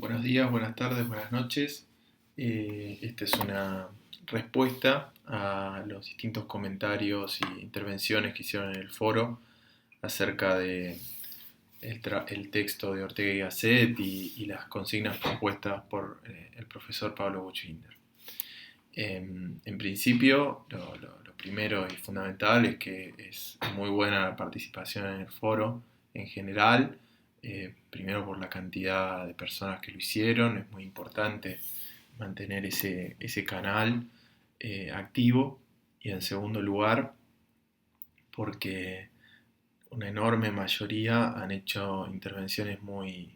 Buenos días, buenas tardes, buenas noches. Esta es una respuesta a los distintos comentarios e intervenciones que hicieron en el foro acerca de el texto de Ortega y Gasset y las consignas propuestas por el profesor Pablo Buchbinder. En principio, lo primero y fundamental es que es muy buena la participación en el foro en general. Primero por la cantidad de personas que lo hicieron, es muy importante mantener ese canal activo. Y en segundo lugar, porque una enorme mayoría han hecho intervenciones muy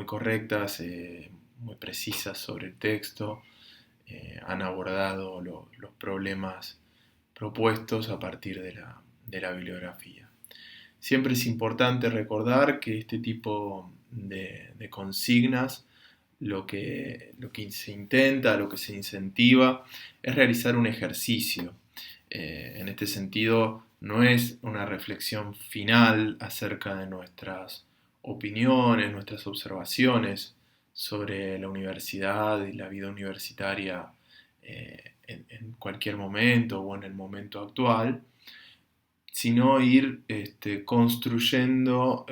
correctas, muy precisas sobre el texto, han abordado los problemas propuestos a partir de la bibliografía. Siempre es importante recordar que este tipo de consignas lo que se intenta, lo que se incentiva es realizar un ejercicio. En este sentido, no es una reflexión final acerca de nuestras opiniones, nuestras observaciones sobre la universidad y la vida universitaria en cualquier momento o en el momento actual, sino ir construyendo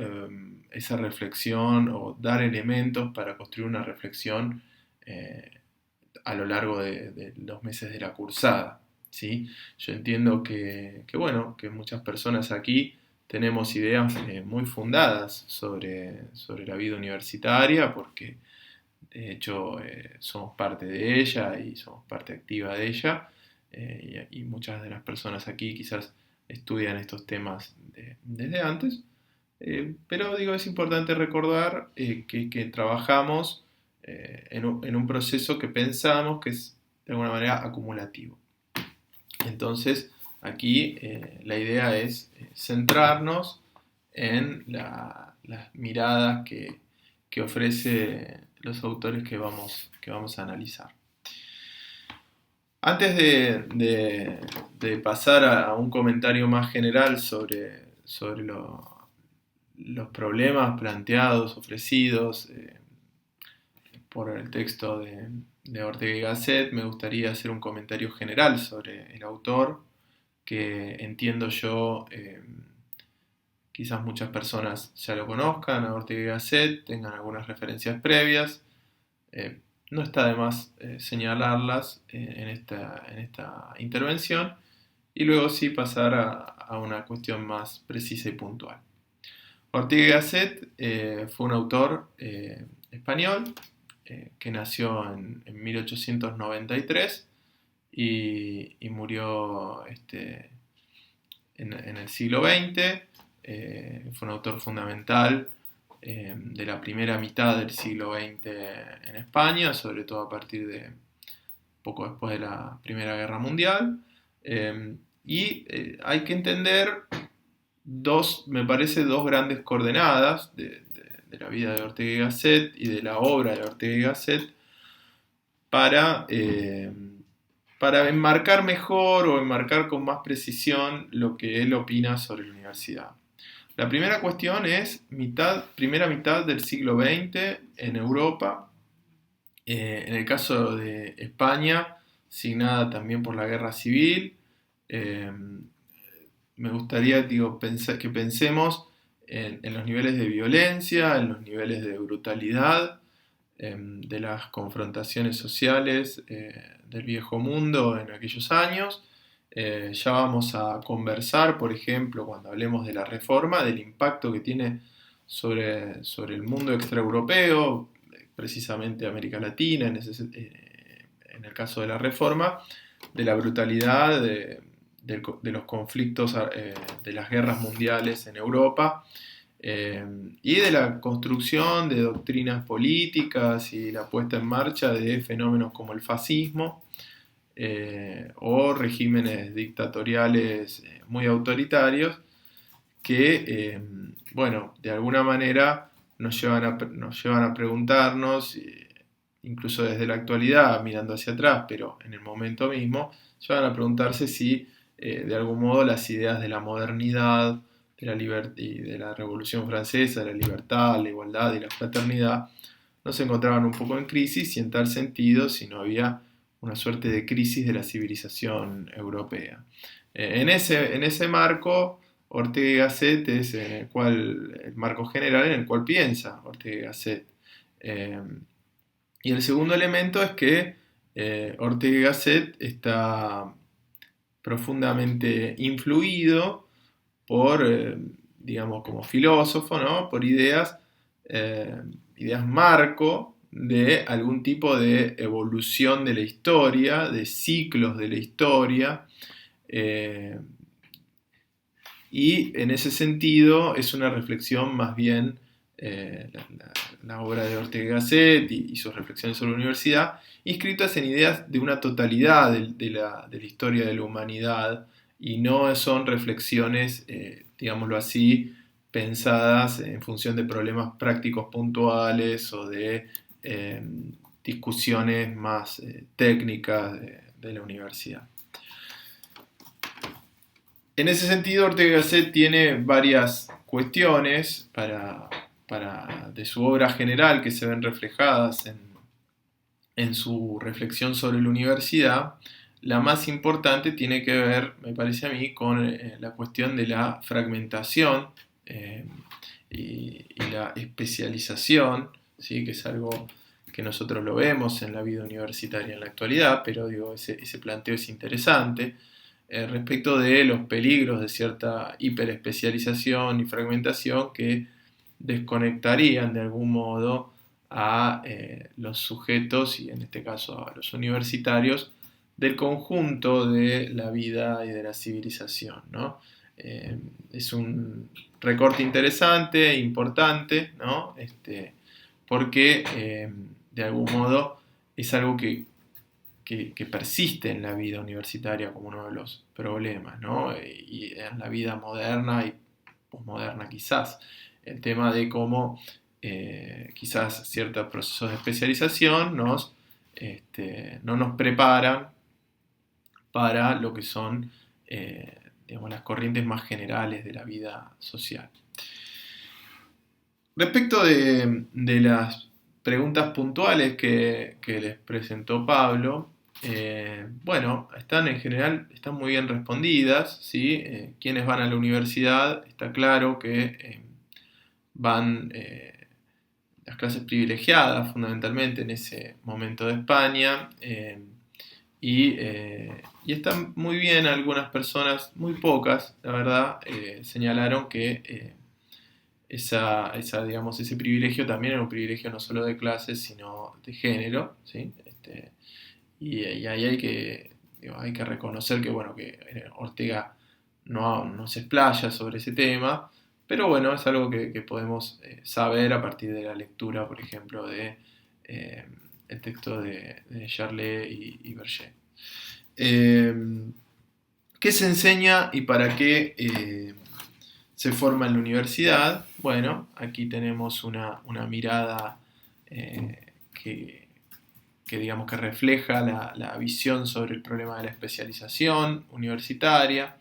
esa reflexión o dar elementos para construir una reflexión eh, a lo largo de los meses de la cursada. ¿Sí? Yo entiendo bueno, que muchas personas aquí tenemos ideas muy fundadas sobre la vida universitaria, porque de hecho somos parte de ella y somos parte activa de ella, y muchas de las personas aquí quizás estudian estos temas desde antes, pero digo, es importante recordar que trabajamos en un proceso que pensamos que es de alguna manera acumulativo. Entonces, aquí la idea es centrarnos en las miradas que ofrece los autores que vamos a analizar. Antes de pasar a un comentario más general sobre los problemas planteados, ofrecidos por el texto de Ortega y Gasset, me gustaría hacer un comentario general sobre el autor, que entiendo yo, quizás muchas personas ya lo conozcan, a Ortega y Gasset, tengan algunas referencias previas. No está de más señalarlas en esta intervención, y luego sí pasar a una cuestión más precisa y puntual. Ortega y Gasset fue un autor español que nació en 1893 y murió en el siglo XX. Fue un autor fundamental de la primera mitad del siglo XX en España, sobre todo a partir de poco después de la Primera Guerra Mundial. Hay que entender me parece, dos grandes coordenadas de la vida de Ortega y Gasset y de la obra de Ortega y Gasset para enmarcar mejor o enmarcar con más precisión lo que él opina sobre la universidad. La primera cuestión es primera mitad del siglo XX en Europa, en el caso de España, signada también por la guerra civil. Me gustaría que pensemos en los niveles de violencia, en los niveles de brutalidad, de las confrontaciones sociales del viejo mundo en aquellos años. Ya vamos a conversar, por ejemplo, cuando hablemos de la reforma, del impacto que tiene sobre el mundo extraeuropeo, precisamente América Latina, en el caso de la reforma, de la brutalidad de los conflictos, de las guerras mundiales en Europa, y de la construcción de doctrinas políticas y la puesta en marcha de fenómenos como el fascismo, o regímenes dictatoriales muy autoritarios que, bueno, de alguna manera nos llevan a preguntarnos, incluso desde la actualidad, mirando hacia atrás, pero en el momento mismo, llevan a preguntarse si de algún modo las ideas de la modernidad, de la y de la Revolución Francesa, de la libertad, la igualdad y la fraternidad, no se encontraban un poco en crisis y en tal sentido, si no había una suerte de crisis de la civilización europea. En ese marco, Ortega y Gasset es el marco general en el cual piensa Ortega y Gasset. Y el segundo elemento es que Ortega y Gasset está profundamente influido por, digamos, como filósofo, ¿no? Por ideas marco de algún tipo de evolución de la historia, de ciclos de la historia, y en ese sentido es una reflexión más bien, la obra de Ortega y Gasset y sus reflexiones sobre la universidad, inscritas en ideas de una totalidad de la historia de la humanidad, y no son reflexiones, digámoslo así, pensadas en función de problemas prácticos puntuales o de discusiones más técnicas de la universidad. En ese sentido, Ortega y Gasset tiene varias cuestiones de su obra general que se ven reflejadas en su reflexión sobre la universidad. La más importante tiene que ver, me parece a mí, con la cuestión de la fragmentación y la especialización, ¿sí? Que es algo que nosotros lo vemos en la vida universitaria en la actualidad, pero digo, ese planteo es interesante. Respecto de los peligros de cierta hiperespecialización y fragmentación que desconectarían de algún modo a los sujetos, y en este caso a los universitarios, del conjunto de la vida y de la civilización, ¿no? Es un recorte interesante, importante, ¿no? Porque de algún modo es algo que persiste en la vida universitaria como uno de los problemas, ¿no? Y en la vida moderna y posmoderna quizás. El tema de cómo quizás ciertos procesos de especialización no nos preparan para lo que son, digamos, las corrientes más generales de la vida social. Respecto de las preguntas puntuales que les presentó Pablo, bueno, en general están muy bien respondidas, ¿sí? Quienes van a la universidad, está claro que van las clases privilegiadas fundamentalmente en ese momento de España, y están muy bien. Algunas personas, muy pocas, la verdad, señalaron que digamos, ese privilegio también era un privilegio no solo de clases, sino de género, ¿sí? Y ahí hay que reconocer que, bueno, que Ortega no se explaya sobre ese tema, pero bueno, es algo que podemos saber a partir de la lectura, por ejemplo, de el texto de Charlet y Berger. ¿Qué se enseña y para qué se forma en la universidad? Bueno, aquí tenemos una mirada que digamos que refleja la visión sobre el problema de la especialización universitaria,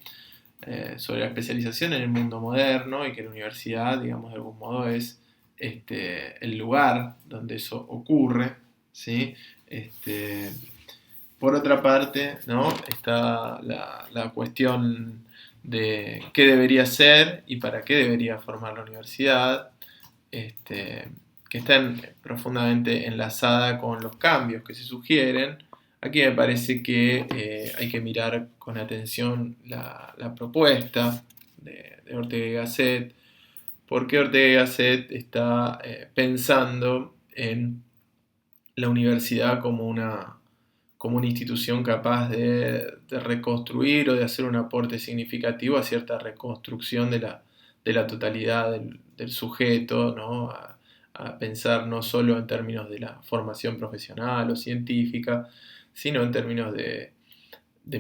sobre la especialización en el mundo moderno, y que la universidad, digamos, de algún modo es el lugar donde eso ocurre, ¿sí? Por otra parte, ¿no? Está la cuestión de qué debería ser y para qué debería formar la universidad, que está profundamente enlazada con los cambios que se sugieren. Aquí me parece que hay que mirar con atención la propuesta de Ortega y Gasset, porque Ortega y Gasset está pensando en la universidad como una institución capaz de reconstruir o de hacer un aporte significativo a cierta reconstrucción de la totalidad del sujeto, ¿no? A pensar no solo en términos de la formación profesional o científica, sino en términos de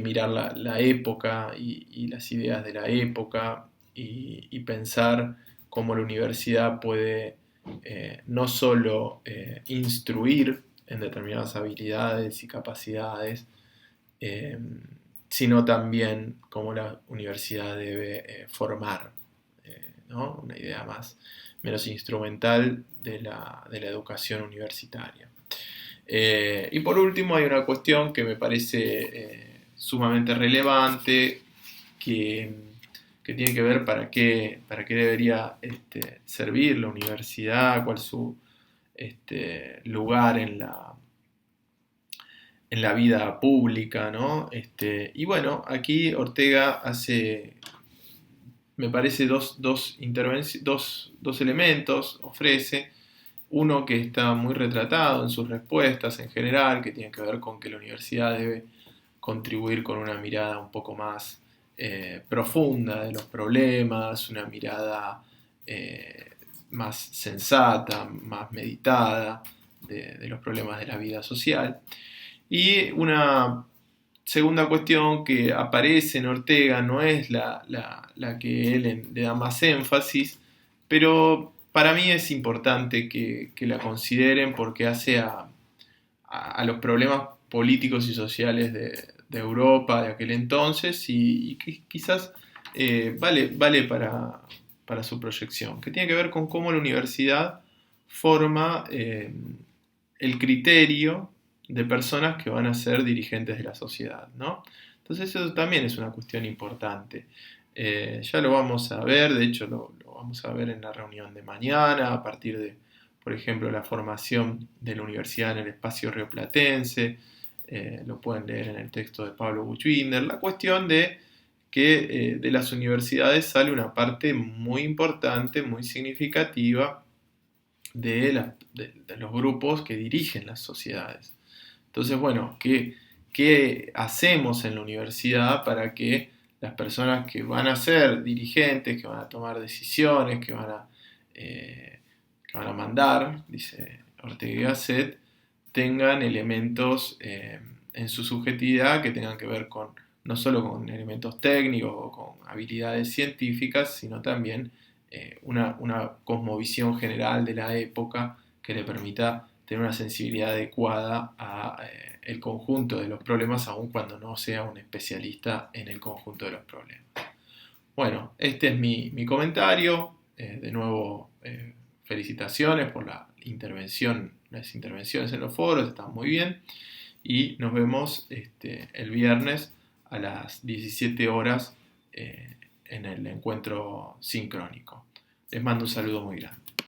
mirar la época y las ideas de la época, y pensar cómo la universidad puede no solo instruir en determinadas habilidades y capacidades, eh, sino también cómo la universidad debe formar, ¿no? Una idea más menos instrumental de la educación universitaria. Y por último hay una cuestión que me parece sumamente relevante, que tiene que ver para qué debería servir la universidad, cuál es su lugar en la vida pública, ¿no? Y bueno, aquí Ortega hace, me parece, dos elementos, ofrece. Uno que está muy retratado en sus respuestas en general, que tiene que ver con que la universidad debe contribuir con una mirada un poco más profunda de los problemas, una mirada más sensata, más meditada de los problemas de la vida social. Y una segunda cuestión que aparece en Ortega no es la que él le da más énfasis, pero para mí es importante que la consideren porque hace a los problemas políticos y sociales de Europa de aquel entonces y que quizás vale para su proyección, que tiene que ver con cómo la universidad forma el criterio de personas que van a ser dirigentes de la sociedad, ¿no? Entonces eso también es una cuestión importante. Ya lo vamos a ver, de hecho lo vamos a ver en la reunión de mañana, a partir de, por ejemplo, la formación de la universidad en el espacio rioplatense, lo pueden leer en el texto de Pablo Buchbinder, la cuestión de que de las universidades sale una parte muy importante, muy significativa de los grupos que dirigen las sociedades. Entonces, bueno, ¿qué hacemos en la universidad para que las personas que van a ser dirigentes, que van a tomar decisiones, que van a mandar, dice Ortega y Gasset, tengan elementos en su subjetividad que tengan que ver con no solo con elementos técnicos o con habilidades científicas, sino también una cosmovisión general de la época que le permita tener una sensibilidad adecuada a el conjunto de los problemas, aun cuando no sea un especialista en el conjunto de los problemas. Bueno, este es mi comentario. De nuevo, felicitaciones por las intervenciones en los foros, están muy bien. Y nos vemos el viernes a las 17 horas en el encuentro sincrónico. Les mando un saludo muy grande.